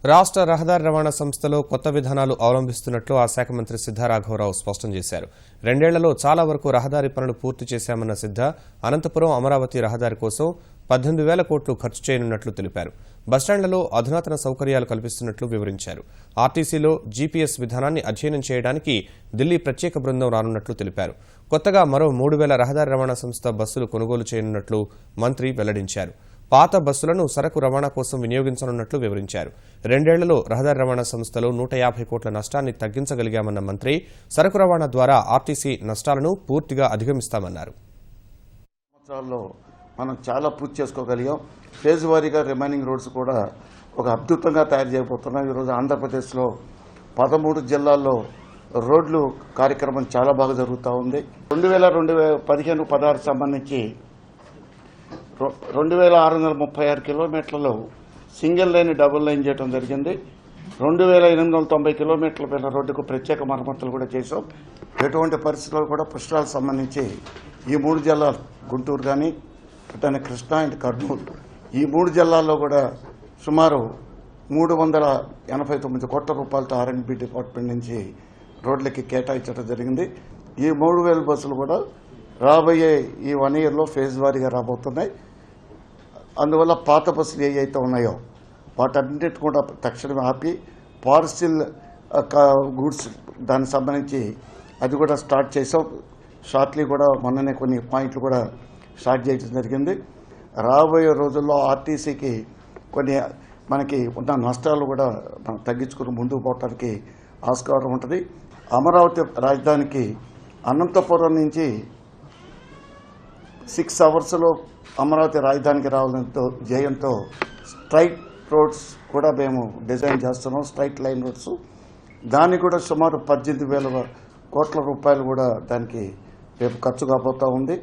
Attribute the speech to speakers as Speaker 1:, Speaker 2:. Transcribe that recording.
Speaker 1: రాష్ట్ర రహదారి రవాణా సంస్థలో కొత్త విధానాలు అవలంబిస్తున్నట్లు ఆ శాఖ మంత్రి సిద్ధా రాఘవరావు స్పష్టం చేశారు. 2 ఏళ్లలో చాలా వరకు రహదారి పనులు పూర్తి చేశామన్న సిద్ధా అనంతపురం అమరావతి రహదారి కోసం 18,000 కోట్లు ఖర్చు చేయనున్నట్లు తెలిపారు. బస్టాండ్లలో అధునాతన సౌకర్యాలు కల్పిస్తున్నట్లు వివరించారు. ఆర్టీసీలో జీపీఎస్ విధానాన్ని అధ్యయనం చేయడానికి ఢిల్లీ ప్రత్యేక బృందం రానున్నట్లు తెలిపారు. కొత్తగా మరో 3,000 రహదారి రవాణా సంస్థ బస్సులు కొనుగోలు చేయనున్నట్లు మంత్రి వెల్లడించారు. పాత బస్సులను సరకు రవాణా కోసం వినియోగించనున్నట్లు వివరించారు. 2 ఏళ్లలో రహదారి రవాణా సంస్థలో 150 కోట్ల నష్టాన్ని తగ్గించగలిగామన్న మంత్రి సరకు రవాణా ద్వారా ఆర్టీసీ నష్టాలను పూర్తిగా అధిగమిస్తామన్నారు.
Speaker 2: మనం చాలా పూర్తి చేసుకోగలిగాం. ఫేజ్ వారీగా రిమైనింగ్ రోడ్స్ కూడా ఒక అద్భుతంగా తయారు చేయబోతున్నాం. ఈరోజు ఆంధ్రప్రదేశ్లో 13 జిల్లాల్లో రోడ్లు కార్యక్రమం చాలా బాగా జరుగుతూ ఉంది. 2015-16 సంబంధించి 2,636 కిలోమీటర్లలో సింగిల్ లైన్ డబుల్ లైన్ చేయడం జరిగింది. 2,890 కిలోమీటర్ల పైన రోడ్డుకు ప్రత్యేక మరమ్మతులు కూడా చేశాం. ఎటువంటి పరిస్థితుల్లో కూడా పుష్కరాలకు సంబంధించి ఈ 3 జిల్లాలు గుంటూరు కానీ అట్లనే కృష్ణా అండ్ కర్నూలు ఈ 3 జిల్లాల్లో కూడా సుమారు 389 కోట్ల రూపాయలతో ఆర్ఎండ్బి డిపార్ట్మెంట్ నుంచి రోడ్లకి కేటాయించడం జరిగింది. ఈ 3,000 బస్సులు కూడా రాబోయే ఈ 1 ఇయర్లో ఫేజ్ వారీగా రాబోతున్నాయి. అందువల్ల పాత బస్సులు ఏవైతే ఉన్నాయో వాటన్నిటి కూడా తక్షణమే ఆపి పార్సిల్ గూడ్స్ దానికి సంబంధించి అది కూడా స్టార్ట్ చేసాం. షార్ట్లీ కూడా మొన్ననే కొన్ని పాయింట్లు కూడా స్టార్ట్ చేయడం జరిగింది. రాబోయే రోజుల్లో ఆర్టీసీకి కొన్ని మనకి ఉన్న నష్టాలు కూడా మనం తగ్గించుకుని ముందుకు పోవడానికి ఆస్కారం ఉంటుంది. అమరావతి రాజధానికి అనంతపురం నుంచి 6 అవర్స్లో అమరావతి రాజధానికి రావడంతో జయంతో స్ట్రైట్ రోడ్స్ కూడా మేము డిజైన్ చేస్తున్నాం. స్ట్రైట్ లైన్ రోడ్స్ దానికి కూడా సుమారు 18,000 కోట్ల రూపాయలు కూడా దానికి రేపు ఖర్చు కాబోతూ ఉంది.